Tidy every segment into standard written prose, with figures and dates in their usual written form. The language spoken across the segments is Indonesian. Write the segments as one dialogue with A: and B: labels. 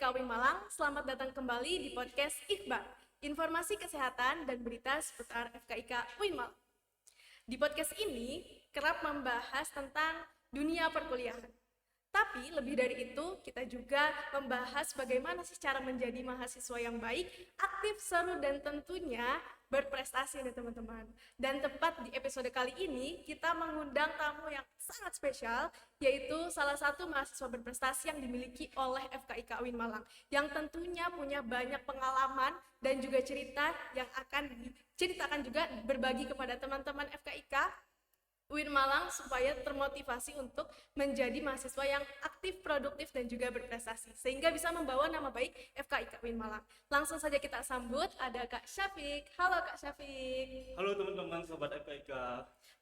A: FKIK UIN Malang. Selamat datang kembali di podcast Ikhbar, informasi kesehatan dan berita seputar FKIK UIN Malang. Di podcast ini kerap membahas tentang dunia perkuliahan. Tapi lebih dari itu, kita juga membahas bagaimana sih cara menjadi mahasiswa yang baik, aktif, seru, dan tentunya berprestasi nih teman-teman. Dan tepat di episode kali ini, kita mengundang tamu yang sangat spesial, yaitu salah satu mahasiswa berprestasi yang dimiliki oleh FKIK UIN Malang, yang tentunya punya banyak pengalaman dan juga cerita yang akan diceritakan juga berbagi kepada teman-teman FKIK UIN Malang supaya termotivasi untuk menjadi mahasiswa yang aktif, produktif, dan juga berprestasi sehingga bisa membawa nama baik FKIK UIN Malang. Langsung saja kita sambut, ada Kak Syafiq. Halo Kak Syafiq.
B: Halo teman-teman sobat FKIK.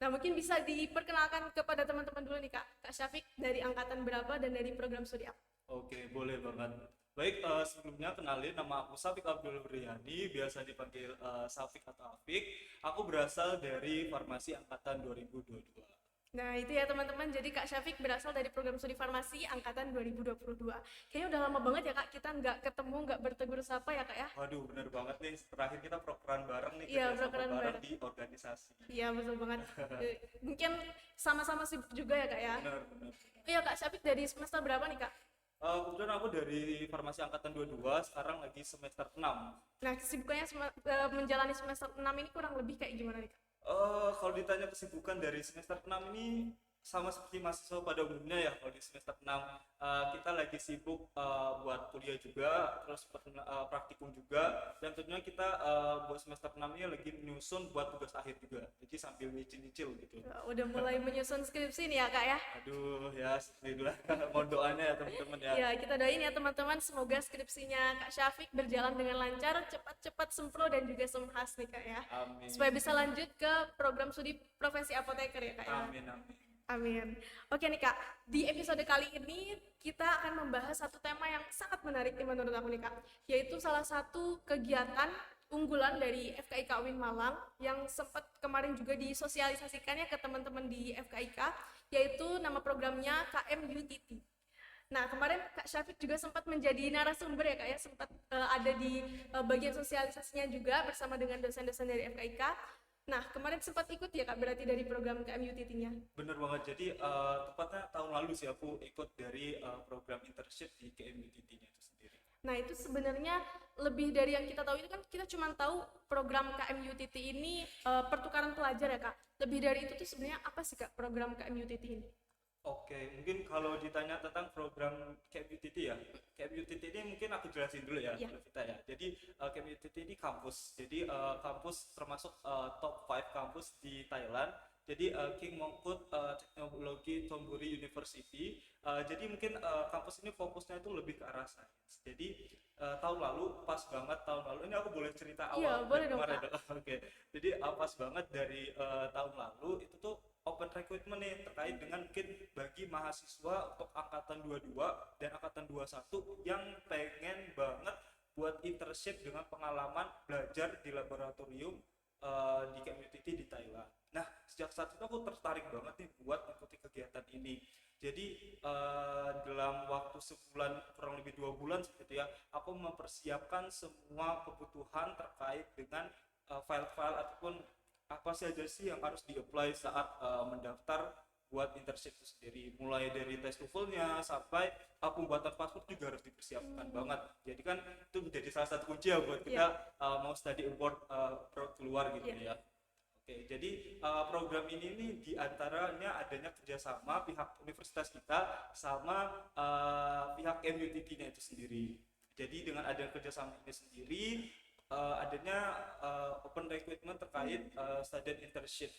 A: Nah, mungkin bisa diperkenalkan kepada teman-teman dulu nih Kak. Kak Syafiq dari angkatan berapa dan dari program studi apa?
B: Oke, boleh banget. Baik, sebelumnya kenalin, nama aku Syafiq Abdul Riyani, biasa dipanggil Syafiq atau Afik. Aku berasal dari Farmasi Angkatan 2022.
A: Nah, itu ya teman-teman. Jadi Kak Syafiq berasal dari program studi farmasi angkatan 2022. Kayaknya udah lama banget ya Kak, kita nggak ketemu, nggak bertegur sapa ya Kak ya?
B: Waduh, bener banget nih. Terakhir kita prokeran bareng nih,
A: Iya,
B: kerjasama
A: prokeran
B: bareng
A: bareng.
B: di organisasi.
A: Iya, betul banget. Mungkin sama-sama sibuk juga ya Kak ya?
B: Bener.
A: Iya Kak Syafiq dari semester berapa nih Kak?
B: Kebetulan aku dari Farmasi Angkatan 22, sekarang lagi semester 6.
A: Nah, kesibukannya menjalani semester 6 ini kurang lebih kayak gimana nih Kak?
B: Kalau ditanya kesibukan dari semester 6 ini sama seperti mahasiswa pada umumnya ya. Kalau di semester 6 kita lagi sibuk buat kuliah juga, terus praktikum juga, dan tentunya kita buat semester 6 ini lagi menyusun buat tugas akhir juga, jadi sambil nyicil-nyicil gitu.
A: Udah mulai menyusun skripsi nih ya Kak ya?
B: Aduh ya, itulah mohon doanya ya teman-teman ya.
A: Ya, kita doain ya teman-teman, semoga skripsinya Kak Syafiq berjalan dengan lancar, cepat-cepat sempro dan juga semhas nih Kak ya.
B: Amin.
A: Supaya bisa lanjut ke program studi profesi apoteker ya Kak ya.
B: Amin.
A: Amin. Oke nih Kak, di episode kali ini kita akan membahas satu tema yang sangat menarik nih menurut aku nih Kak, yaitu salah satu kegiatan unggulan dari FKIK UIN Malang yang sempat kemarin juga disosialisasikannya ke teman-teman di FKIK, yaitu nama programnya KMUTT. Nah, kemarin Kak Syafiq juga sempat menjadi narasumber ya Kak ya, sempat ada di bagian sosialisasinya juga bersama dengan dosen-dosen dari FKIK. Nah, kemarin sempat ikut ya Kak berarti dari program KMUTT-nya?
B: Bener banget, jadi tepatnya tahun lalu sih aku ikut dari program internship di KMUTT-nya itu sendiri.
A: Nah, itu sebenarnya lebih dari yang kita tahu, itu kan kita cuma tahu program KMUTT ini pertukaran pelajar ya Kak. Lebih dari itu tuh sebenarnya apa sih Kak program KMUTT ini?
B: Oke, mungkin kalau ditanya tentang program KMUTT ya, KMUTT ini mungkin aku jelasin dulu ya, Vita ya. Jadi KMUTT ini kampus, jadi kampus termasuk top 5 kampus di Thailand. Jadi King Mongkut Teknologi Thonburi University. Jadi mungkin kampus ini fokusnya itu lebih ke arah sains. Jadi tahun lalu pas banget tahun lalu ini aku boleh cerita awal
A: boleh dong,
B: kemarin. Oke. Jadi pas banget dari tahun lalu itu tuh open recruitment nih terkait dengan mungkin bagi mahasiswa untuk angkatan 22 dan angkatan 21 yang pengen banget buat internship dengan pengalaman belajar di laboratorium di KMUTT di Thailand. Nah, sejak saat itu aku tertarik banget nih buat mengikuti kegiatan ini. Jadi dalam waktu sebulan, kurang lebih 2 bulan seperti ya, aku mempersiapkan semua kebutuhan terkait dengan file-file ataupun apa saja sih yang harus di-apply saat mendaftar buat internship itu sendiri, mulai dari tes TOEFL-nya sampai pembuatan paspor juga harus dipersiapkan banget. Jadi kan itu menjadi salah satu kunci ya buat kita mau study abroad keluar gitu ya. Oke, jadi program ini nih diantaranya adanya kerjasama pihak universitas kita sama pihak MUTT-nya itu sendiri. Jadi dengan adanya kerjasama ini sendiri, adanya open recruitment terkait student internship.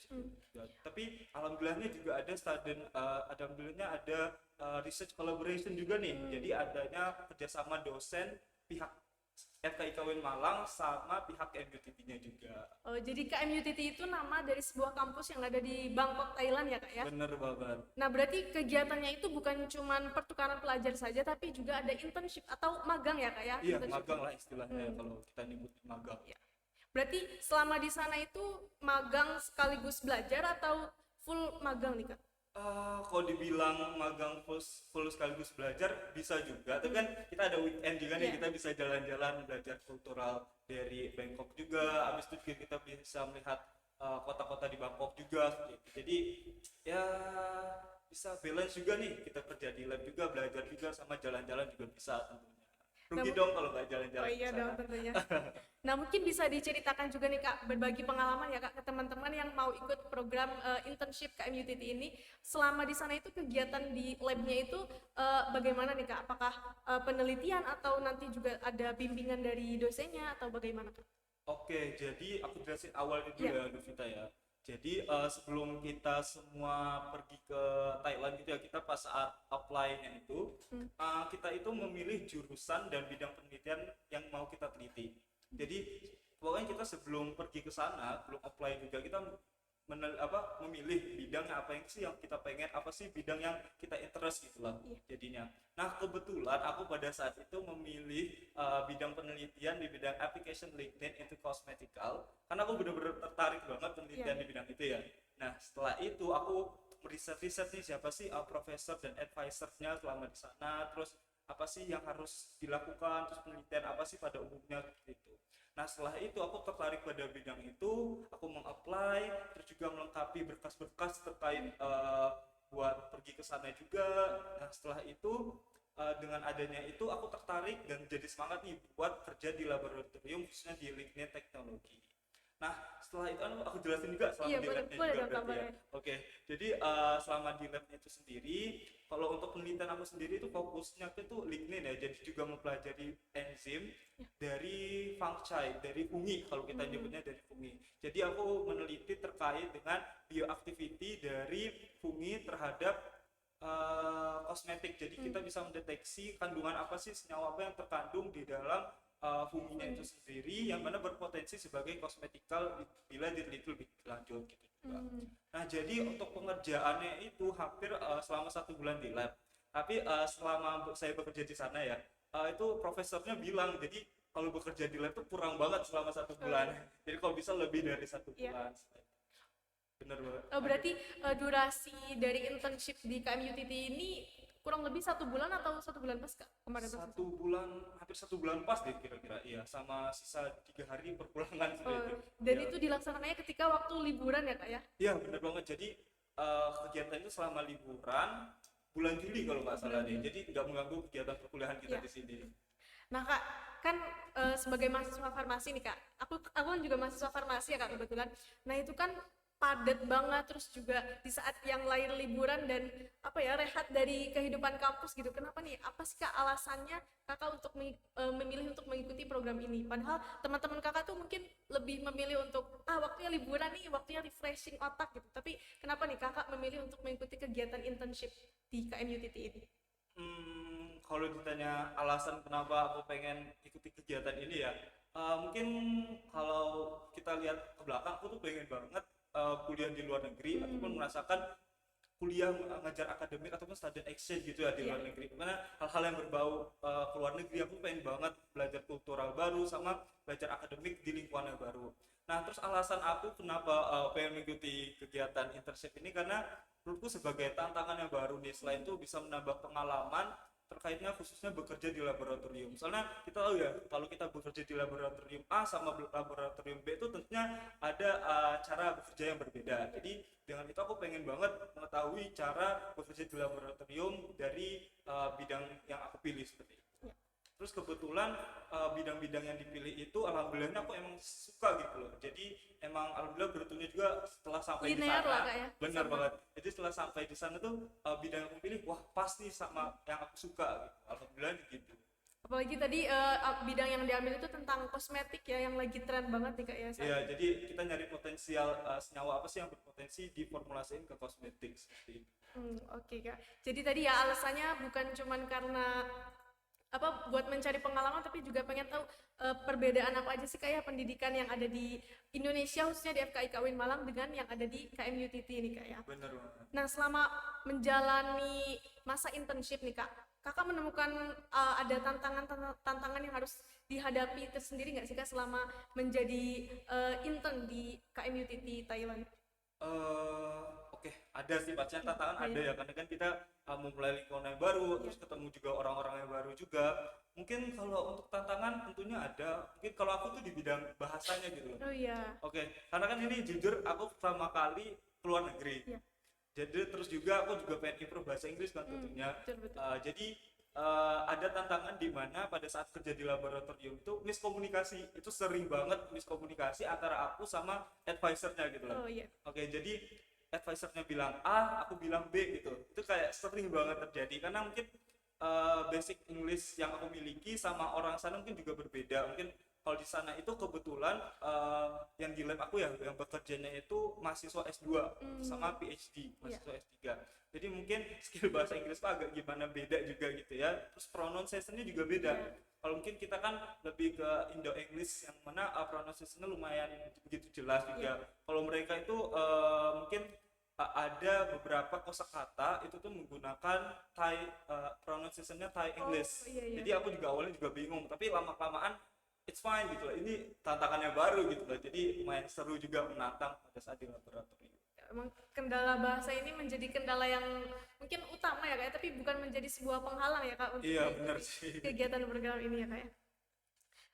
B: Tapi alhamdulillahnya juga ada alhamdulillahnya ada research collaboration juga nih. Jadi adanya kerjasama dosen pihak FKIK UIN Malang sama pihak MUTT-nya juga.
A: Oh, jadi KMUTT itu nama dari sebuah kampus yang ada di Bangkok, Thailand ya Kak ya?
B: Bener banget.
A: Nah, berarti kegiatannya itu bukan cuma pertukaran pelajar saja, tapi juga ada internship atau magang ya Kak ya?
B: Iya, magang lah istilahnya kalau kita nyebut magang.
A: Ya. Berarti selama di sana itu magang sekaligus belajar atau full magang nih Kak?
B: Kalau dibilang magang full sekaligus belajar bisa juga, tapi kan kita ada weekend juga nih,
A: Iya.
B: kita bisa jalan-jalan belajar kultural dari Bangkok juga, habis itu juga kita bisa melihat kota-kota di Bangkok juga seperti itu. Jadi ya bisa balance juga nih, kita kerja di lab juga, belajar juga, sama jalan-jalan juga bisa tentunya.
A: Nah,
B: Rugi dong kalau nggak
A: oh
B: jalan-jalan ke
A: iya dong
B: sana.
A: tentunya. Nah, mungkin bisa diceritakan juga nih Kak, berbagi pengalaman ya Kak ke teman-teman yang mau ikut program internship KMUTT ini. Selama di sana itu kegiatan di labnya itu bagaimana nih Kak? Apakah penelitian atau nanti juga ada bimbingan dari dosennya atau bagaimana Kak?
B: Oke, jadi aku jelasin awal dulu
A: Ya.
B: ya, Novita ya. Jadi sebelum kita semua pergi ke Thailand gitu ya, kita pas saat apply-nya itu,
A: Hmm.
B: kita itu memilih jurusan dan bidang penelitian yang mau kita teliti. Jadi pokoknya kita sebelum pergi ke sana, belum apply juga, kita memilih bidangnya apa yang sih yang kita pengen, apa sih bidang yang kita interest gitu lah
A: Iya.
B: jadinya. Nah kebetulan aku pada saat itu memilih bidang penelitian di bidang application lignin into cosmetical, karena aku benar-benar tertarik banget penelitian
A: Iya.
B: di bidang itu ya. Nah setelah itu aku riset-riset nih siapa sih profesor dan advisernya selama di sana, terus apa sih yang harus dilakukan, terus penelitian apa sih pada umumnya gitu. Nah setelah itu aku tertarik pada bidang itu, aku mengapply, terus juga melengkapi berkas-berkas terkait buat pergi ke sana juga. Nah setelah itu dengan adanya itu aku tertarik dan jadi semangat nih buat kerja di laboratorium khususnya di lignin teknologi. Nah setelah itu aku jelasin juga selama
A: Iya,
B: di
A: boleh
B: labnya
A: boleh
B: juga
A: dong
B: berarti ya.
A: tambahnya.
B: Oke, jadi selama di labnya itu sendiri, kalau untuk penelitian aku sendiri itu fokusnya itu lignin ya, jadi juga mempelajari enzim dari fungi, dari fungi kalau kita nyebutnya dari fungi. Jadi aku meneliti terkait dengan bioactivity dari fungi terhadap kosmetik. Jadi kita bisa mendeteksi kandungan apa sih, senyawa apa yang terkandung di dalam funginya itu sendiri yang mana berpotensi sebagai kosmetikal bila diteliti lebih lanjut gitu juga. Nah jadi untuk pengerjaannya itu hampir selama 1 bulan di lab. Tapi selama saya bekerja di sana ya, itu profesornya bilang jadi kalau bekerja di lab itu kurang banget selama 1 bulan. Jadi kalau bisa lebih dari satu
A: Iya.
B: bulan. Bener banget.
A: Berarti durasi dari internship di KMUTT ini kurang lebih 1 bulan atau 1 bulan pas Kak kemarin pas?
B: 1 bulan, hampir 1 bulan pas deh kira-kira, iya, sama sisa 3 hari perpulangan sudah itu.
A: Dan
B: Ya.
A: itu dilaksanakannya ketika waktu liburan ya Kak ya?
B: Iya bener banget. Jadi kegiatan itu selama liburan bulan Juli kalau nggak salah deh. Jadi nggak mengganggu kegiatan perkuliahan kita
A: Iya.
B: di sini.
A: Nah Kak, kan sebagai mahasiswa farmasi nih Kak, aku kan juga mahasiswa farmasi ya Kak kebetulan. Nah itu kan padat banget, terus juga di saat yang lain liburan dan apa ya rehat dari kehidupan kampus gitu. Kenapa nih? Apa sih Kak alasannya Kakak untuk memilih untuk mengikuti program ini? Padahal teman-teman Kakak tuh mungkin lebih memilih untuk waktunya liburan nih, waktunya refreshing otak gitu. Tapi kenapa nih Kakak memilih untuk mengikuti kegiatan internship di KMUTT ini?
B: Kalau ditanya alasan kenapa aku pengen ikuti kegiatan ini ya, mungkin kalau kita lihat ke belakang, aku tuh pengen banget kuliah di luar negeri ataupun merasakan kuliah ngajar akademik ataupun student exchange gitu ya di luar negeri. Karena hal-hal yang berbau ke luar negeri, aku pengen banget belajar kultural baru sama belajar akademik di lingkungan yang baru. Nah, terus alasan aku kenapa pengen mengikuti kegiatan internship ini karena menurutku sebagai tantangan yang baru nih, selain itu bisa menambah pengalaman terkaitnya khususnya bekerja di laboratorium. Soalnya kita tahu ya, kalau kita bekerja di laboratorium A sama laboratorium B itu tentunya ada cara bekerja yang berbeda. Jadi dengan itu aku pengen banget mengetahui cara bekerja di laboratorium dari bidang yang aku pilih seperti itu. Terus kebetulan bidang-bidang yang dipilih itu alhamdulillahnya aku emang suka gitu loh. Jadi emang alhamdulillah beruntungnya juga setelah sampai di
A: Linear
B: sana.
A: lah Kak ya?
B: Benar
A: Sama.
B: banget. Jadi setelah sampai di sana tuh bidang yang aku pilih wah pasti sama yang aku suka gitu. Alhamdulillah gitu.
A: Apalagi tadi bidang yang diambil itu tentang kosmetik ya, yang lagi tren banget nih Kak ya saat
B: Iya,
A: ini.
B: jadi kita nyari potensial senyawa apa sih yang berpotensi diformulasiin ke kosmetik seperti itu.
A: Oke Kak. Jadi tadi ya alasannya bukan cuman karena apa buat mencari pengalaman, tapi juga pengen tahu perbedaan apa aja sih Kak ya pendidikan yang ada di Indonesia khususnya di FKIK UIN Malang dengan yang ada di KMUTT ini Kak ya.
B: Bener banget.
A: Nah, selama menjalani masa internship nih Kak, Kakak menemukan ada tantangan yang harus dihadapi tersendiri nggak sih Kak selama menjadi intern di KMUTT Thailand?
B: Oke, ada sih pastinya tantangan ada
A: Iya.
B: ya, karena kan kita memulai lingkungan yang baru, terus ketemu juga orang-orang yang baru juga. Mungkin kalau untuk tantangan tentunya ada. Mungkin kalau aku tuh di bidang bahasanya gitu loh.
A: Oh iya.
B: Oke, karena kan ini jujur aku pertama kali keluar negeri.
A: Iya.
B: Jadi terus juga aku juga pengen improve bahasa Inggris kan tentunya.
A: Betul betul.
B: Jadi ada tantangan di mana pada saat kerja di laboratorium itu miskomunikasi. Itu sering banget miskomunikasi antara aku sama advisernya gitu loh.
A: Oh iya.
B: Oke, jadi advisernya bilang A, aku bilang B gitu. Itu kayak sering banget terjadi karena mungkin basic English yang aku miliki sama orang sana mungkin juga berbeda. Mungkin kalau di sana itu kebetulan yang di lab aku ya yang bekerjanya itu mahasiswa S2 sama PhD, mahasiswa S3. Jadi mungkin skill bahasa Inggris tuh agak gimana beda juga gitu ya. Terus pronunciation-nya juga beda. Kalau mungkin kita kan lebih ke Indo English yang mana pronunciation-nya lumayan begitu jelas juga. Kalau mereka itu mungkin ada beberapa kosakata itu tuh menggunakan Thai pronunciation-nya Thai English. Jadi aku juga awalnya juga bingung, tapi lama-kelamaan it's fine gitu loh. Ini tantangannya baru gitu loh. Jadi lumayan seru juga menantang pada saat di laboratorium.
A: Emang kendala bahasa ini menjadi kendala yang mungkin utama ya Kak, tapi bukan menjadi sebuah penghalang ya Kak untuk
B: Iya,
A: mengikuti
B: benar sih.
A: kegiatan program ini ya Kak ya.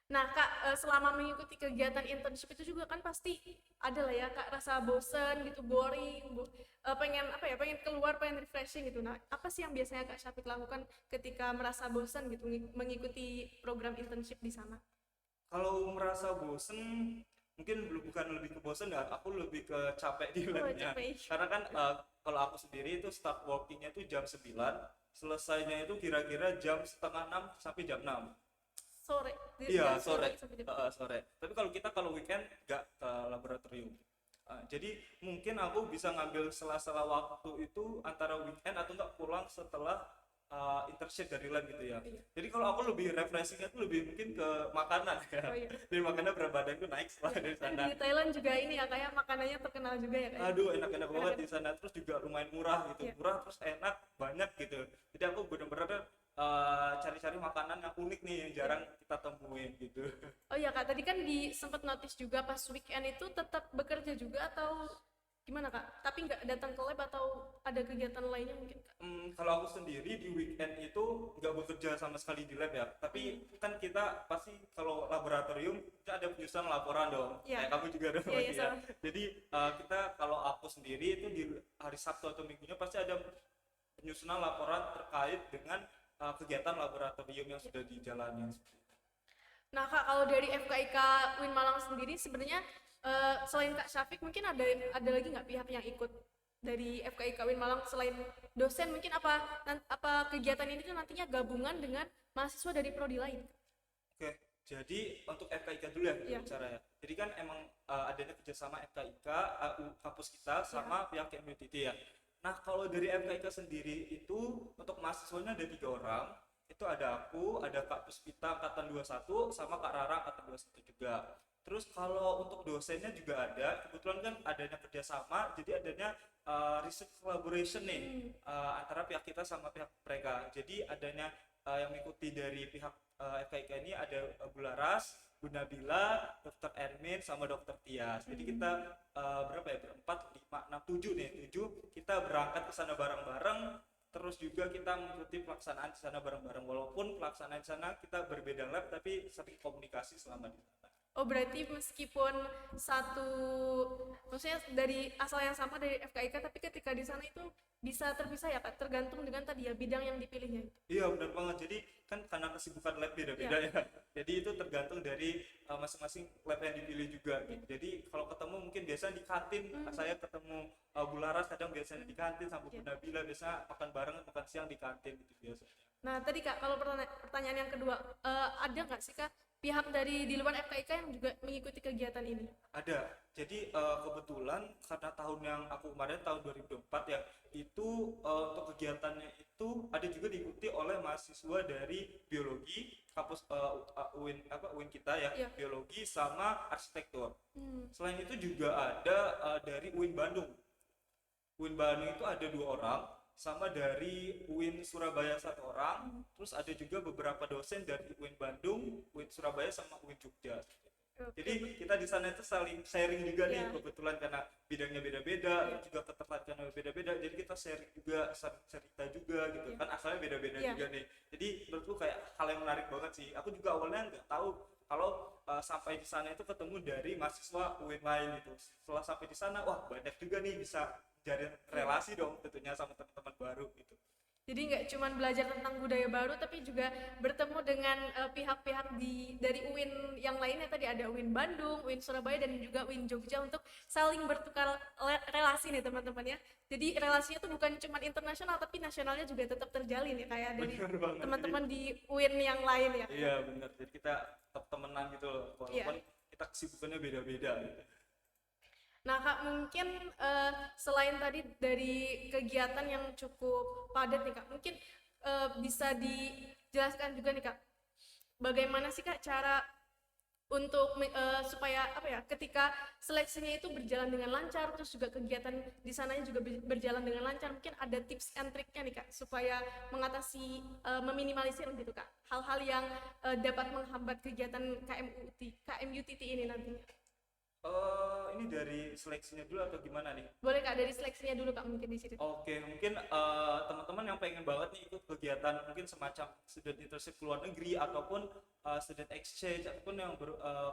A: Nah Kak, selama mengikuti kegiatan internship itu juga kan pasti ada lah ya Kak rasa bosen gitu, boring, pengen apa ya, pengen keluar, pengen refreshing gitu. Nah, apa sih yang biasanya Kak Syafiq lakukan ketika merasa bosen gitu mengikuti program internship di sana?
B: Kalau merasa bosen mungkin bukan lebih ke bosen ya, aku lebih ke capek di labnya.
A: capek.
B: Karena kan kalau aku sendiri itu start workingnya itu jam 9, selesainya itu kira-kira jam setengah 6 sampai jam 6.
A: Sore.
B: Iya,
A: Dari
B: sore.
A: sampai jam
B: Sore. Tapi kalau weekend nggak ke laboratorium. Jadi mungkin aku bisa ngambil sela-sela waktu itu antara weekend atau nggak pulang setelah internship dari lab gitu ya. Jadi kalau aku lebih refreshingnya tuh lebih mungkin ke makanan ya.
A: Oh, iya.
B: Jadi makanan berat badanku naik setelah dari
A: Dan
B: sana.
A: di Thailand juga ini ya kayak makanannya terkenal juga ya kayak.
B: Aduh, enak-enak banget di sana, terus juga lumayan murah gitu.
A: Iya.
B: Murah terus enak, banyak gitu. Jadi aku bener-bener cari-cari makanan yang unik nih yang jarang kita temuin gitu.
A: Oh iya Kak, tadi kan sempat notice juga pas weekend itu tetap bekerja juga atau gimana Kak? Tapi nggak datang ke lab atau ada kegiatan lainnya mungkin Kak?
B: Kalau aku sendiri di weekend itu nggak bekerja sama sekali di lab ya, tapi kan kita pasti kalau laboratorium kita ada penyusunan laporan dong.
A: Iya.
B: Kayak kamu juga dong
A: Iya, iya,
B: ya.
A: sama.
B: Jadi kita kalau aku sendiri itu di hari Sabtu atau Minggunya pasti ada penyusunan laporan terkait dengan kegiatan laboratorium yang sudah dijalani.
A: Nah Kak, kalau dari FKIK Win Malang sendiri sebenarnya selain Kak Syafiq mungkin ada lagi nggak pihak yang ikut dari FKIK Win Malang selain dosen, mungkin apa kegiatan ini tuh nantinya gabungan dengan mahasiswa dari prodi lain?
B: Oke, jadi untuk FKIK dulu ya
A: Iya.
B: bicara ya. Jadi kan emang adanya kerjasama FKIK, kampus kita sama pihak MUTT ya. Nah kalau dari FKIK sendiri itu untuk mahasiswanya ada 3 orang. Itu ada aku, ada Kak Puspita angkatan 21 sama Kak Rara angkatan 21 juga. Terus kalau untuk dosennya juga ada, kebetulan kan adanya kerjasama, jadi adanya research collaboration nih antara pihak kita sama pihak mereka. Jadi adanya yang mengikuti dari pihak FKIK ini ada Bu Laras, Bu Nabila, Dr. Ermin, sama Dr. Tias. Jadi kita berapa ya? Berempat, 5, 6, 7 nih. 7 kita berangkat ke sana bareng-bareng. Terus juga kita mengikuti pelaksanaan di sana bareng-bareng. Walaupun pelaksanaan di sana kita berbeda lab, tapi sering komunikasi selama di sana.
A: Oh berarti meskipun maksudnya dari asal yang sama dari FKIK, tapi ketika di sana itu bisa terpisah ya Kak, tergantung dengan tadi ya bidang yang dipilihnya.
B: Iya benar banget. Jadi kan karena kesibukan lab beda-beda ya. Jadi itu tergantung dari masing-masing lab yang dipilih juga. Gitu. Jadi kalau ketemu mungkin biasanya di kantin. Saya ketemu Bu Laras kadang biasanya di kantin sama Bu Nabila, biasa makan bareng, makan siang di kantin gitu biasanya.
A: Nah tadi Kak, kalau pertanyaan yang kedua, ada nggak sih Kak pihak dari di luar FKIK yang juga mengikuti kegiatan ini?
B: Ada. Jadi kebetulan karena tahun yang aku kemarin tahun 2024 ya, itu untuk kegiatannya itu ada juga diikuti oleh mahasiswa dari biologi, kampus UIN kita ya, biologi sama arsitektur. Selain itu juga ada dari UIN Bandung. UIN Bandung itu ada 2 orang, sama dari UIN Surabaya 1 orang, terus ada juga beberapa dosen dari UIN Bandung, UIN Surabaya sama UIN Jogja. Jadi kita di sana itu saling sharing juga nih,
A: Iya.
B: kebetulan karena bidangnya beda-beda,
A: Iya.
B: juga ketertarikannya beda-beda, jadi kita sharing juga, saling cerita juga gitu.
A: Iya.
B: Kan asalnya beda-beda
A: Iya.
B: juga nih. Jadi menurutku kayak hal yang menarik banget sih. Aku juga awalnya nggak tahu kalau sampai di sana itu ketemu dari mahasiswa UIN lain gitu. Setelah sampai di sana, wah banyak juga nih bisa jadi relasi dong tentunya sama teman-teman baru gitu.
A: Jadi nggak cuma belajar tentang budaya baru, tapi juga bertemu dengan pihak-pihak dari UIN yang lainnya. Tadi ada UIN Bandung, UIN Surabaya, dan juga UIN Jogja untuk saling bertukar relasi nih teman-teman ya. Jadi relasinya tuh bukan cuma internasional, tapi nasionalnya juga tetap terjalin ya, kayak dari
B: Bener banget.
A: teman-teman di UIN yang lain ya.
B: Iya benar. Jadi kita tetap temenan gitu loh, walaupun
A: Iya.
B: kita kesibukannya beda-beda gitu.
A: Nah Kak, mungkin selain tadi dari kegiatan yang cukup padat nih Kak, mungkin bisa dijelaskan juga nih Kak, bagaimana sih Kak cara untuk supaya apa ya, ketika seleksinya itu berjalan dengan lancar, terus juga kegiatan di sananya juga berjalan dengan lancar, mungkin ada tips and triknya nih Kak, supaya mengatasi, meminimalisir gitu Kak, hal-hal yang dapat menghambat kegiatan KMUTT ini nantinya.
B: Ini dari seleksinya dulu atau gimana nih?
A: Boleh Kak, dari seleksinya dulu Kak, mungkin di situ.
B: Oke, mungkin teman-teman yang pengen banget nih ikut kegiatan mungkin semacam student internship ke luar negeri ataupun student exchange ataupun yang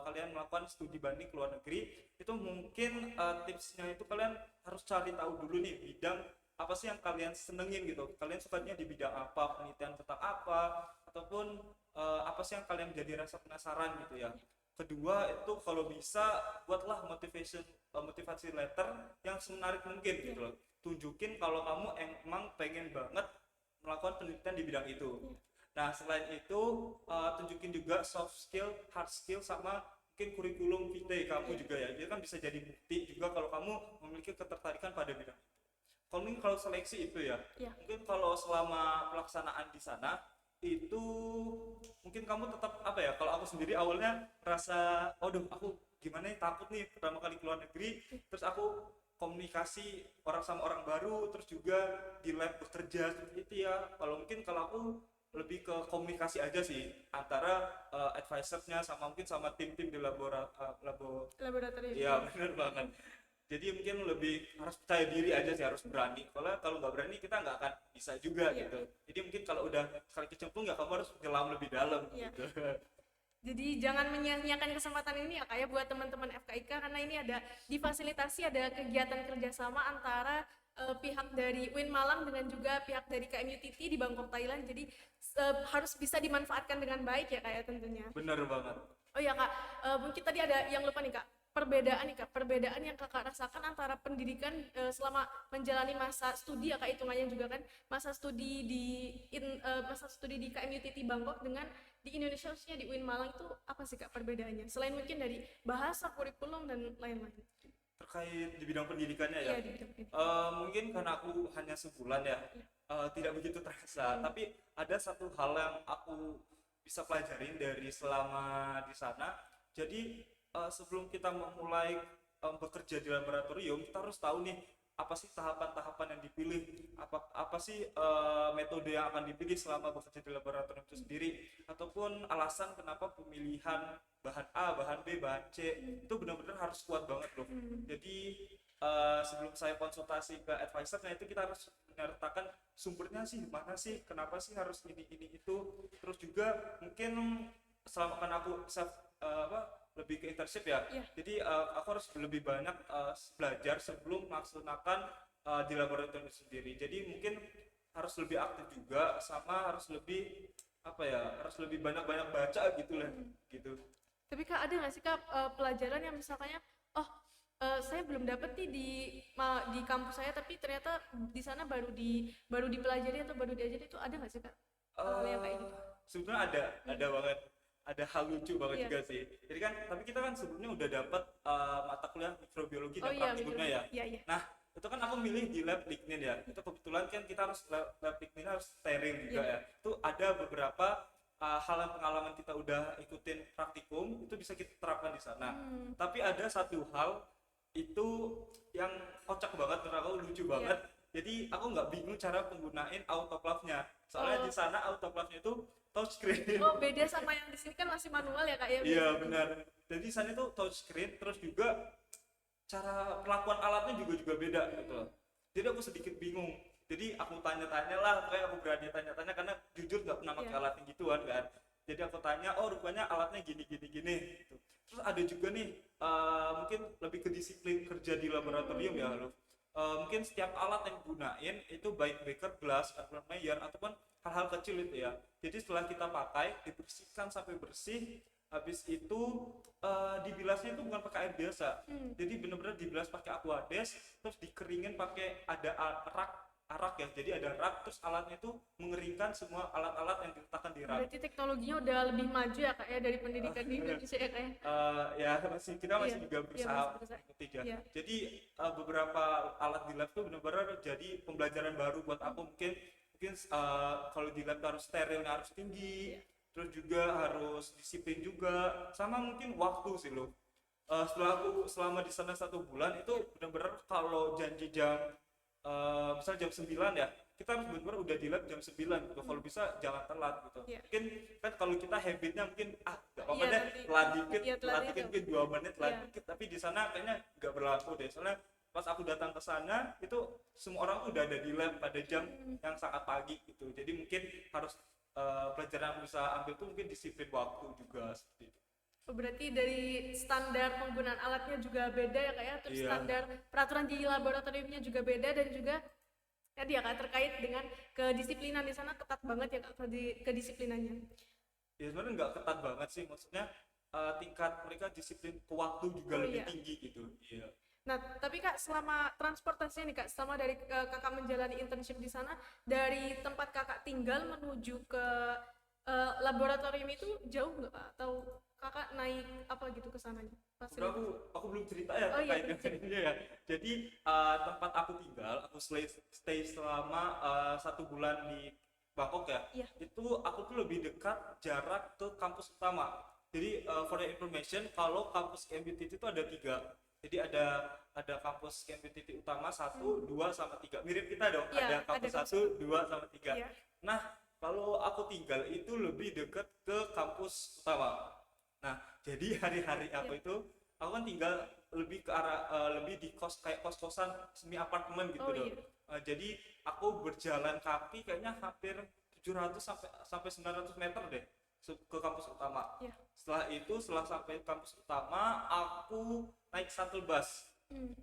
B: kalian melakukan studi banding ke luar negeri, itu mungkin tipsnya itu kalian harus cari tahu dulu nih bidang apa sih yang kalian senengin gitu. Kalian sukanya di bidang apa, penelitian tentang apa, ataupun apa sih yang kalian jadi rasa penasaran gitu ya. Kedua itu kalau bisa buatlah motivasi letter yang semenarik mungkin gitu loh. Tunjukin kalau kamu emang pengen banget melakukan penelitian di bidang itu. Nah selain itu tunjukin juga soft skill, hard skill, sama mungkin kurikulum vitae kamu juga ya. Jadi kan bisa jadi bukti juga kalau kamu memiliki ketertarikan pada bidang itu. Kalau seleksi itu ya, mungkin kalau selama pelaksanaan di sana itu mungkin kamu tetap apa ya, kalau aku sendiri awalnya rasa waduh aku gimana nih, takut nih pertama kali keluar negeri, terus aku komunikasi orang sama orang baru, terus juga di lab bekerja seperti itu ya. Kalau aku lebih ke komunikasi aja sih antara advisornya sama mungkin sama tim-tim di
A: Laboratorium.
B: iya bener banget. Jadi mungkin lebih harus percaya diri aja sih, harus berani. Kalau nggak berani kita nggak akan bisa juga gitu. Jadi mungkin kalau udah sekali kecemplung ya kamu harus nyelam lebih dalam gitu.
A: Jadi jangan menyia-nyiakan kesempatan ini ya kayak buat teman-teman FKIK, karena ini ada difasilitasi, ada kegiatan kerjasama antara pihak dari UIN Malang dengan juga pihak dari KMUTT di Bangkok, Thailand. Jadi harus bisa dimanfaatkan dengan baik ya kayak tentunya.
B: Bener banget.
A: Oh ya Kak, mungkin tadi ada yang lupa nih Kak. Perbedaan yang Kakak rasakan antara pendidikan selama menjalani masa studi ya Kak, hitungannya juga kan masa studi di KMUTT Bangkok dengan di Indonesia, khususnya di UIN Malang, itu apa sih Kak perbedaannya? Selain mungkin dari bahasa, kurikulum, dan lain-lain.
B: Terkait di bidang pendidikannya ya,
A: Iya, di bidang pendidikan.
B: mungkin karena aku hanya sebulan ya, tidak begitu terasa. Tapi ada satu hal yang aku bisa pelajarin dari selama di sana. Jadi sebelum kita memulai bekerja di laboratorium, kita harus tahu nih apa sih tahapan-tahapan yang dipilih, apa sih metode yang akan dipilih selama bekerja di laboratorium itu sendiri, ataupun alasan kenapa pemilihan bahan A, bahan B, bahan C itu benar-benar harus kuat banget loh. Jadi sebelum saya konsultasi ke advisornya itu kita harus menyertakan sumbernya sih mana sih, kenapa sih harus ini itu. Terus juga mungkin selama kan aku lebih ke internship ya, jadi aku harus lebih banyak belajar sebelum melaksanakan di laboratorium sendiri. Jadi mungkin harus lebih aktif juga, sama harus lebih harus lebih banyak baca gitu lah gitu.
A: Tapi Kak, ada nggak sih Kak pelajaran yang misalnya saya belum dapet nih di kampus saya, tapi ternyata di sana baru dipelajari atau baru diajari, itu ada nggak sih Kak hal yang kayak gitu?
B: Sebenarnya ada banget, ada hal lucu banget juga sih. Jadi kan, tapi kita kan sebelumnya udah dapat mata kuliah mikrobiologi dan praktikumnya ya.
A: Iya.
B: Nah, itu kan aku milih di lab lignin ya. Itu kebetulan kan kita harus lab lignin harus steril juga ya. Itu ada beberapa hal yang pengalaman kita udah ikutin praktikum itu bisa kita terapkan di sana. Tapi ada satu hal itu yang kocak banget, menurut aku lucu banget. Jadi aku nggak bingung cara penggunain autoclave-nya. Soalnya
A: Oh.
B: di sana autoclave-nya itu touchscreen.
A: Oh, beda sama yang di sini kan masih manual ya kak ya.
B: Iya
A: biasanya.
B: benar. Jadi di sana itu touchscreen, terus juga cara perlakuan alatnya juga beda gitu loh. Jadi aku sedikit bingung. Jadi aku tanya-tanya lah, kayak aku berani tanya-tanya karena jujur nggak pernah pakai
A: Iya.
B: alat yang gituan kan. Jadi aku tanya, oh rupanya alatnya gini gitu. Terus ada juga nih, mungkin lebih ke disiplin kerja di laboratorium ya lo. Mungkin setiap alat yang gunain itu baik beker, gelas, carbon Mayer ataupun hal-hal kecil itu ya. Jadi setelah kita pakai dibersihkan sampai bersih. Habis itu dibilasnya itu bukan pakai air biasa. Jadi benar-benar dibilas pakai aquades, terus dikeringin pakai ada arak ya. Jadi ada rak, terus alatnya itu mengeringkan semua alat-alat yang diletakkan di rak.
A: Berarti teknologinya udah lebih maju ya kak ya dari pendidikan di Indonesia ya kak ya.
B: Ya kita masih
A: Iya,
B: juga
A: iya,
B: berusaha
A: masih berusaha.
B: mengikuti ya.
A: Iya.
B: Jadi beberapa alat di lab itu benar-benar jadi pembelajaran baru buat aku. Mungkin kalau di lab tuh harus sterilnya harus tinggi, terus juga harus disiplin juga, sama mungkin waktu sih lo. Setelah aku selama di sana 1 bulan itu benar-benar kalau janji jam misal jam 9 ya, kita harus benar-benar udah di lab jam 9 gitu. Kalau bisa jangan telat gitu.
A: Iya.
B: Mungkin kan kalau kita habitnya mungkin nggak apa-apa
A: Iya,
B: deh,
A: nanti-
B: telat dikit,
A: iya, telat dikit.
B: mungkin 2 menit telat
A: Iya.
B: dikit, tapi di sana kayaknya nggak berlaku deh. Soalnya pas aku datang ke sana itu semua orang tuh udah ada di lab pada jam yang sangat pagi gitu. Jadi mungkin harus pelajaran yang bisa ambil tuh mungkin disiplin waktu juga seperti itu.
A: Oh, berarti dari standar penggunaan alatnya juga beda ya kak ya, terus
B: Iya.
A: standar peraturan di laboratoriumnya juga beda, dan juga tadi ya kak terkait dengan kedisiplinan di sana ketat banget ya kak kedisiplinannya.
B: Ya sebenarnya nggak ketat banget sih, maksudnya tingkat mereka disiplin ke waktu juga
A: Oh,
B: lebih
A: iya.
B: tinggi gitu. Iya.
A: Nah, tapi Kak, selama transportasinya nih Kak, selama dari Kakak menjalani internship di sana, dari tempat Kakak tinggal menuju ke laboratorium itu jauh nggak Kak? Atau Kakak naik apa gitu ke sananya?
B: Udah, aku belum cerita ya
A: Oh, iya,
B: terkait dengan ini ya. Jadi tempat aku tinggal, aku stay selama 1 bulan di Bangkok ya.
A: Iya.
B: Itu aku tuh lebih dekat jarak ke kampus utama. Jadi for your information, kalau kampus KMBTT itu ada 3. Jadi ada kampus KMBTT utama 1, 2 sama 3. Mirip kita dong.
A: Iya,
B: Ada
A: ada
B: kampus
A: kampus
B: 1, 2 sama 3.
A: Iya.
B: Nah, kalau aku tinggal itu lebih dekat ke kampus utama. Nah, jadi hari-hari aku itu aku kan tinggal lebih ke arah lebih di kayak kos-kosan semi apartemen gitu
A: Oh,
B: loh.
A: iya.
B: Jadi aku berjalan kaki kayaknya hampir 700 sampai 900 meter deh ke kampus utama.
A: Iya.
B: Setelah sampai kampus utama, aku naik shuttle bus.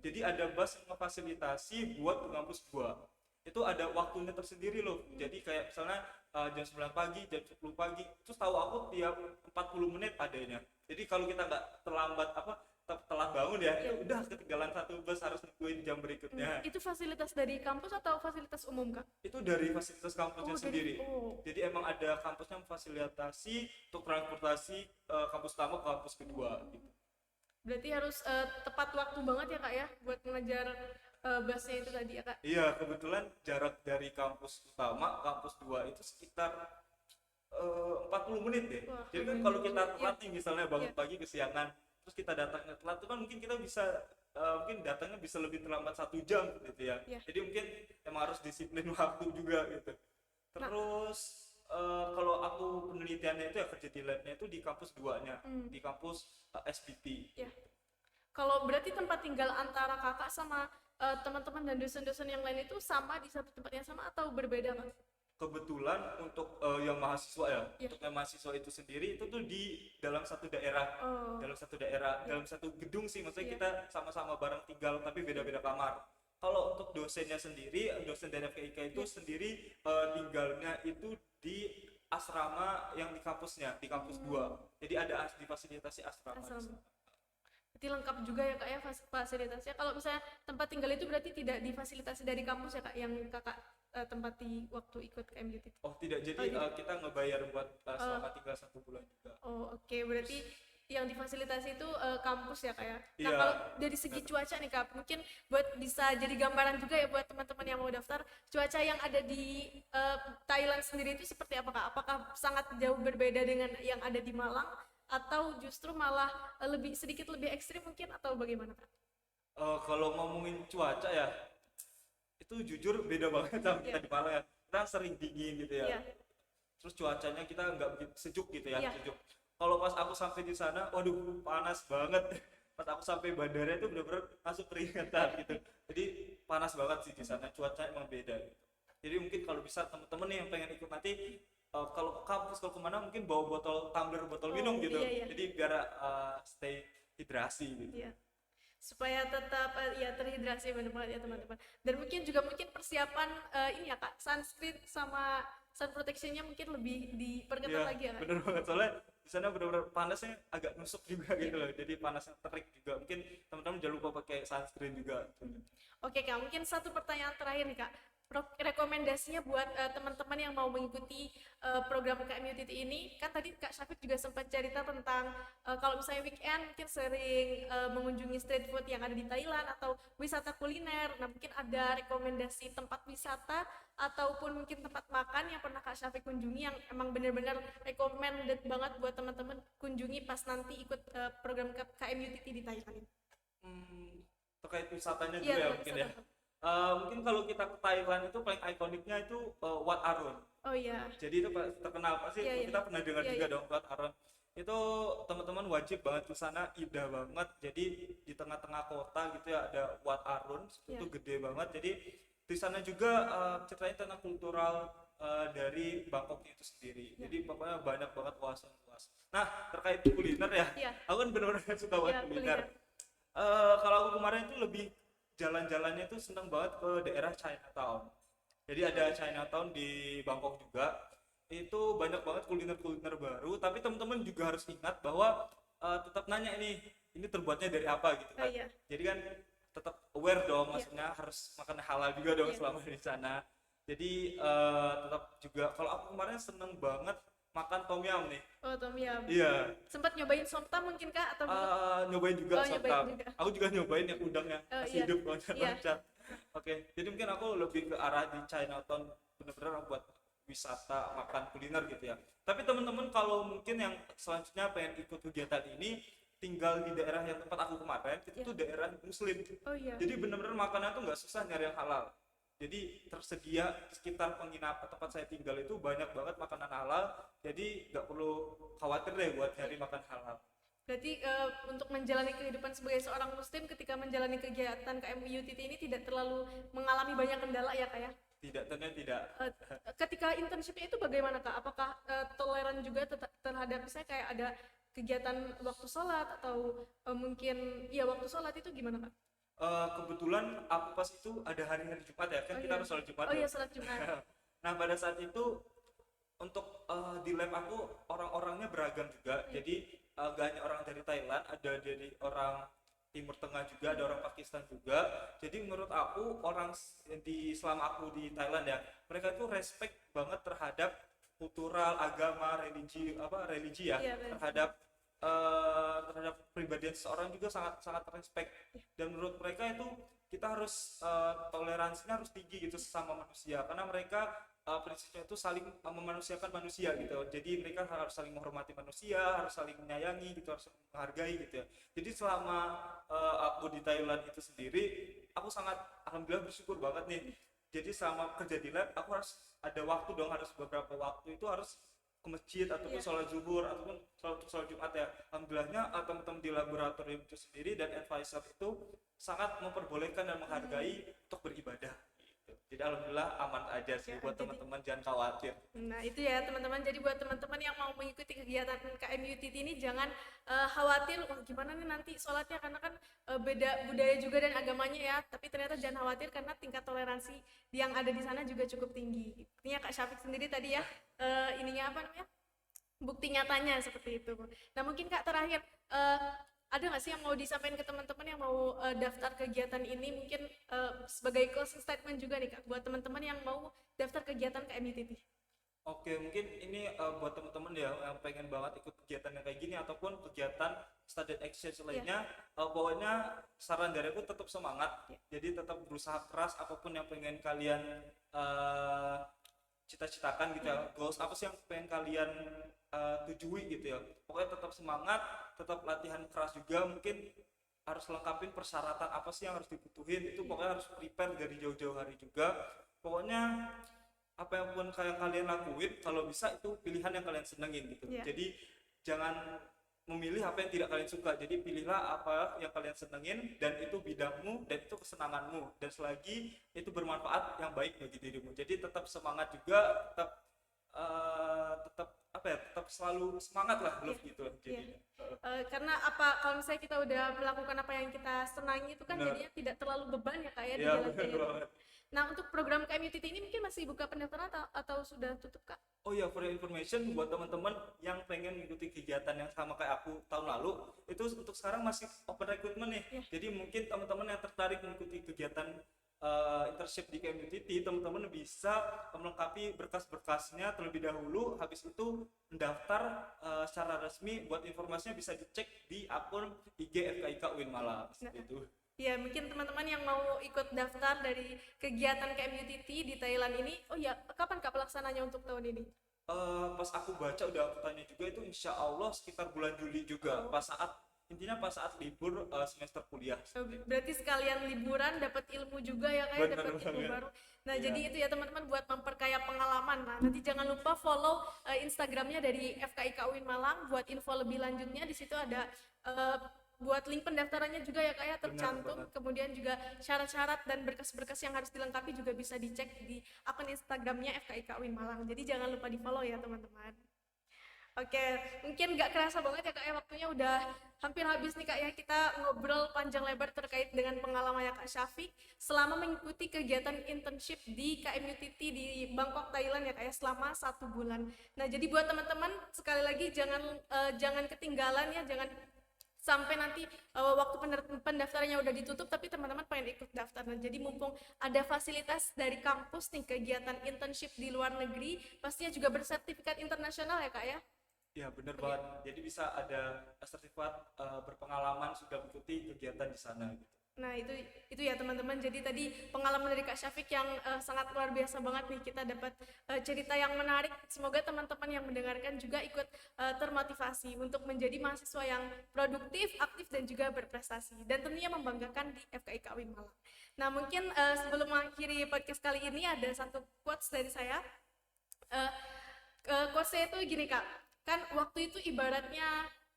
B: Jadi ada bus yang memfasilitasi buat ke kampus gua. Itu ada waktunya tersendiri loh. Jadi kayak misalnya jam 9 pagi, jam 10 pagi. Terus tahu aku tiap 40 menit adanya. Jadi kalau kita nggak telat bangun ya, itu udah ketinggalan satu bus, harus nungguin jam berikutnya.
A: Itu fasilitas dari kampus atau fasilitas umum Kak?
B: Itu dari fasilitas kampusnya sendiri.
A: Oh.
B: Jadi emang ada kampusnya memfasilitasi untuk transportasi kampus utama ke kampus kedua gitu.
A: Berarti harus tepat waktu banget ya Kak ya buat mengejar busnya itu tadi ya Kak?
B: Iya, kebetulan jarak dari kampus utama ke kampus 2 itu sekitar 40 menit deh.
A: Wah,
B: Jadi kan
A: lumayan
B: kalau kita
A: jauh.
B: telat nih misalnya bangun
A: Iya.
B: pagi kesiangan, terus kita datangnya telat itu kan mungkin kita bisa mungkin datangnya bisa lebih terlambat 1 jam gitu ya.
A: Iya.
B: Jadi mungkin emang harus disiplin waktu juga gitu. Terus kalau aku penelitiannya itu ya kerja di labnya itu di kampus 2-nya, di kampus SBT.
A: Ya. Kalau berarti tempat tinggal antara kakak sama teman-teman dan dosen-dosen yang lain itu sama di satu tempat yang sama atau berbeda Kak?
B: Kebetulan untuk yang mahasiswa ya,
A: Iya.
B: untuk yang mahasiswa itu sendiri itu tuh di dalam satu daerah,
A: Oh.
B: dalam satu gedung sih, maksudnya
A: Iya.
B: kita sama-sama bareng tinggal tapi beda-beda kamar. Kalau untuk dosennya sendiri, dosen dari FKIK itu sendiri tinggalnya itu di asrama yang di kampusnya, di kampus 2. Jadi ada difasilitasi asrama. di
A: Asrama.
B: sana.
A: Berarti lengkap juga ya Kak ya fasilitasnya. Kalau misalnya tempat tinggal itu berarti tidak difasilitasi dari kampus ya Kak yang kakak tempati waktu ikut ke MUT?
B: Oh tidak, jadi
A: Oh, tidak.
B: kita ngebayar buat selama tinggal 1 bulan juga.
A: Oh oke, berarti yang difasilitasi itu kampus ya Kak ya. Nah
B: Iya,
A: kalau dari segi cuaca nih Kak, mungkin buat bisa jadi gambaran juga ya buat teman-teman yang mau daftar, cuaca yang ada di Thailand sendiri itu seperti apa Kak? Apakah sangat jauh berbeda dengan yang ada di Malang, atau justru malah sedikit lebih ekstrim mungkin, atau bagaimana Kak?
B: Kalau ngomongin cuaca ya, itu jujur beda banget sama kita
A: Iya.
B: di Malang ya. kita sering dingin gitu ya.
A: Iya.
B: Terus cuacanya kita nggak begitu sejuk gitu ya,
A: Iya.
B: sejuk. Kalau pas aku sampai di sana, waduh panas banget. Pas aku sampai bandara itu benar-benar masuk keringetan gitu. Jadi panas banget sih di sana, cuaca emang beda gitu. Jadi mungkin kalau bisa teman-teman nih yang pengen ikut nanti kalau ke kampus kalau kemana mungkin bawa tumbler botol minum gitu.
A: Iya, iya.
B: Jadi biar stay hidrasi gitu.
A: Iya. Supaya tetap ya terhidrasi benar banget ya teman-teman. Dan mungkin persiapan ini ya Kak, sunscreen sama sun protectionnya mungkin lebih diperketat
B: Iya,
A: lagi ya Kak.
B: bener banget soalnya di sana benar-benar panasnya agak nusuk juga gitu loh. Jadi panasnya terik juga. Mungkin teman-teman jangan lupa pakai sunscreen juga.
A: Oke Kak, mungkin satu pertanyaan terakhir nih Kak. Rekomendasinya buat teman-teman yang mau mengikuti program KMUTT ini, kan tadi Kak Syafiq juga sempat cerita tentang kalau misalnya weekend mungkin sering mengunjungi street food yang ada di Thailand atau wisata kuliner. Nah mungkin ada rekomendasi tempat wisata ataupun mungkin tempat makan yang pernah Kak Syafiq kunjungi yang emang benar-benar recommended banget buat teman-teman kunjungi pas nanti ikut program KMUTT di Thailand.
B: Terkait wisatanya
A: Iya,
B: juga ya
A: tempat
B: mungkin ya.
A: wisata.
B: Mungkin kalau kita ke Thailand itu paling ikoniknya itu Wat Arun.
A: Oh iya.
B: Jadi itu terkenal pasti
A: Iya, iya.
B: kita pernah dengar
A: Iya,
B: juga
A: iya.
B: dong Wat Arun. Itu teman-teman wajib banget ke sana, indah banget. Jadi di tengah-tengah kota gitu ya ada Wat Arun, itu
A: Iya.
B: gede banget. Jadi di sana juga ceritanya tentang kultural dari Bangkoknya itu sendiri.
A: Iya.
B: Jadi pokoknya banyak banget wawasan luas. Nah, terkait kuliner ya.
A: Iya.
B: Aku kan benar-benar suka banget
A: Iya,
B: kuliner.
A: kuliner.
B: Kalau aku kemarin itu lebih jalan-jalannya itu seneng banget ke daerah Chinatown. Jadi ada Chinatown di Bangkok juga. Itu banyak banget kuliner-kuliner baru. Tapi teman-teman juga harus ingat bahwa tetap nanya ini terbuatnya dari apa gitu kan.
A: Oh, iya.
B: Jadi kan tetap aware dong,
A: Iya.
B: maksudnya harus makan halal juga dong
A: Iya.
B: selama di sana. Jadi tetap juga kalau aku kemarin seneng banget makan tom yum nih.
A: Oh, tom yum.
B: Iya.
A: Sempat nyobain somtam mungkin Kak atau
B: Nyobain juga
A: Oh, nyobain
B: somtam.
A: juga.
B: Aku juga nyobain yang udangnya
A: Oh,
B: masih
A: iya.
B: hidup loncat
A: Iya.
B: loncat. Oke, jadi mungkin aku lebih ke arah di Chinatown bener-bener buat wisata makan kuliner gitu ya. Tapi teman-teman kalau mungkin yang selanjutnya pengen ikut kegiatan ini tinggal di daerah yang tempat aku kemarin itu
A: Iya.
B: tuh daerah muslim.
A: Oh iya.
B: Jadi bener-bener makanan tuh nggak susah nyari yang halal. Jadi tersedia di sekitar penginapan tempat saya tinggal itu banyak banget makanan halal. Jadi nggak perlu khawatir deh buat nyari makan halal.
A: Berarti untuk menjalani kehidupan sebagai seorang muslim ketika menjalani kegiatan KMUTT ini tidak terlalu mengalami banyak kendala ya Kak ya?
B: Tidak, ternyata tidak.
A: Ketika internshipnya itu bagaimana Kak? Apakah toleran juga terhadap misalnya kayak ada kegiatan waktu sholat atau mungkin ya waktu sholat itu gimana Kak?
B: Kebetulan aku pas itu ada hari-hari Jumat ya, kan
A: Oh,
B: kita
A: iya.
B: harus sholat Jumat
A: Oh
B: ya.
A: iya, sholat Jumat.
B: Nah pada saat itu untuk di lab aku orang-orangnya beragam juga. Jadi gak hanya orang dari Thailand, ada dari orang Timur Tengah juga, ada orang Pakistan juga. Jadi menurut aku selama aku di Thailand ya, mereka itu respect banget terhadap kultural, agama, religi ya,
A: Iya, benar.
B: terhadap pribadian seseorang juga sangat sangat respect. Dan menurut mereka itu kita harus toleransinya harus tinggi gitu sesama manusia, karena mereka prinsipnya itu saling memanusiakan manusia gitu. Jadi mereka harus saling menghormati manusia, harus saling menyayangi gitu, harus menghargai gitu ya. Jadi selama aku di Thailand itu sendiri, aku sangat alhamdulillah bersyukur banget nih. Jadi selama kerja di lab, aku harus ada waktu dong, harus beberapa waktu itu harus ke masjid ataupun
A: Iya.
B: sholat zuhur ataupun sholat Jumat ya. Alhamdulillahnya teman-teman di laboratorium itu sendiri dan advisor itu sangat memperbolehkan dan menghargai untuk beribadah gitu. Jadi alhamdulillah aman aja sih
A: Ya,
B: buat
A: jadi-
B: teman-teman, jangan khawatir.
A: Nah itu ya teman-teman, jadi buat teman-teman yang mau mengikuti kegiatan KMUTT ini jangan khawatir, wah gimana nih nanti sholatnya, karena kan beda budaya juga dan agamanya ya, tapi ternyata jangan khawatir karena tingkat toleransi yang ada di sana juga cukup tinggi. Ini ya Kak Syafiq sendiri tadi ya, ininya apa namanya, bukti nyatanya seperti itu. Nah mungkin Kak terakhir, ada nggak sih yang mau disampaikan ke teman-teman yang mau daftar kegiatan ini, mungkin sebagai closing statement juga nih Kak buat teman-teman yang mau daftar kegiatan KMUTT.
B: Oke, mungkin ini buat teman-teman ya yang pengen banget ikut kegiatan yang kayak gini ataupun kegiatan study exchange lainnya, pokoknya saran dari aku tetap semangat. Jadi tetap berusaha keras apapun yang pengen kalian cita-citakan gitu ya. Goals apa sih yang pengen kalian tujui gitu ya. Pokoknya tetap semangat, tetap latihan keras juga, mungkin harus lengkapin persyaratan apa sih yang harus dibutuhin, itu pokoknya harus prepare dari jauh-jauh hari juga. Pokoknya apa yang pun kalian lakuin, kalau bisa itu pilihan yang kalian senengin gitu.
A: Iya.
B: Jadi jangan memilih apa yang tidak kalian suka, jadi pilihlah apa yang kalian senengin dan itu bidangmu dan itu kesenanganmu, dan selagi itu bermanfaat yang baik bagi dirimu. Jadi tetap semangat juga, tetap apa ya, tetap selalu semangat lah love gitu jadinya.
A: Karena kalau misalnya kita udah melakukan apa yang kita senangi itu kan
B: Bener.
A: jadinya tidak terlalu beban ya Kak ya di
B: Iya,
A: jalan
B: bener
A: karir.
B: banget.
A: Nah, untuk program KMUTT ini mungkin masih buka pendaftaran atau sudah tutup Kak?
B: Oh ya, for your information buat teman-teman yang pengen mengikuti kegiatan yang sama kayak aku tahun lalu, itu untuk sekarang masih open recruitment nih.
A: Iya.
B: Jadi mungkin teman-teman yang tertarik mengikuti kegiatan internship di KMUTT, teman-teman bisa melengkapi berkas-berkasnya terlebih dahulu. Habis itu mendaftar secara resmi. Buat informasinya bisa dicek di akun IG FKIK UIN Malang. Seperti itu.
A: Ya, mungkin teman-teman yang mau ikut daftar dari kegiatan KMUTT di Thailand ini, oh ya, kapan Kak pelaksananya untuk tahun ini?
B: Pas aku baca udah aku tanya juga, itu insya Allah sekitar bulan Juli juga. Intinya pas saat libur semester kuliah.
A: Berarti sekalian liburan dapat ilmu juga ya kayak
B: Bener
A: dapat ilmu
B: banget.
A: baru. Nah,
B: Iya.
A: jadi itu ya teman-teman buat memperkaya pengalaman. Nah, nanti jangan lupa follow Instagramnya dari FKIK UIN Malang buat info lebih lanjutnya. Di situ ada buat link pendaftarannya juga ya kayak tercantum.
B: banget.
A: Kemudian juga syarat-syarat dan berkas-berkas yang harus dilengkapi juga bisa dicek di akun Instagramnya FKIK UIN Malang. Jadi jangan lupa di follow ya teman-teman. Oke, mungkin nggak kerasa banget ya Kak ya, waktunya udah hampir habis nih Kak ya. Kita ngobrol panjang lebar terkait dengan pengalamannya Kak Syafiq selama mengikuti kegiatan internship di KMUTT di Bangkok, Thailand ya Kak ya, selama 1 bulan. Nah, jadi buat teman-teman sekali lagi jangan ketinggalan ya, jangan sampai nanti waktu pendaftarannya udah ditutup tapi teman-teman pengen ikut daftar. Nah, jadi mumpung ada fasilitas dari kampus nih, kegiatan internship di luar negeri pastinya juga bersertifikat internasional ya Kak ya.
B: Ya bener banget. Jadi bisa ada sertifikat berpengalaman sudah mengikuti kegiatan di sana gitu.
A: Nah, itu ya teman-teman. Jadi tadi pengalaman dari Kak Syafiq yang sangat luar biasa banget nih, kita dapat cerita yang menarik. Semoga teman-teman yang mendengarkan juga ikut termotivasi untuk menjadi mahasiswa yang produktif, aktif dan juga berprestasi dan tentunya membanggakan di FKIK UIN Malang. Nah, mungkin sebelum mengakhiri podcast kali ini ada satu quotes dari saya. Quotes-nya itu gini Kak, kan waktu itu ibaratnya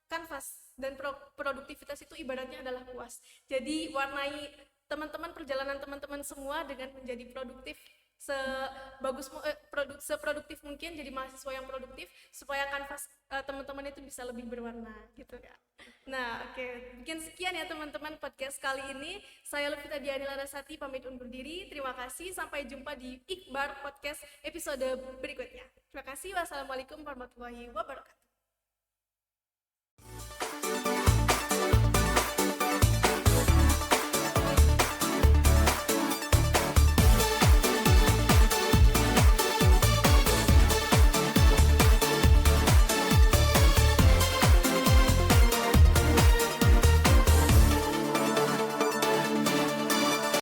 A: kanvas dan produktivitas itu ibaratnya adalah kuas. Jadi warnai teman-teman, perjalanan teman-teman semua dengan menjadi produktif seproduktif mungkin, jadi mahasiswa yang produktif supaya kanvas teman-teman itu bisa lebih berwarna gitu ya. Nah, oke. Mungkin sekian ya teman-teman podcast kali ini. Saya Lufita Diani Larasati pamit undur diri. Terima kasih. Sampai jumpa di Ikhbar Podcast episode berikutnya. Terima kasih. Wassalamualaikum warahmatullahi wabarakatuh.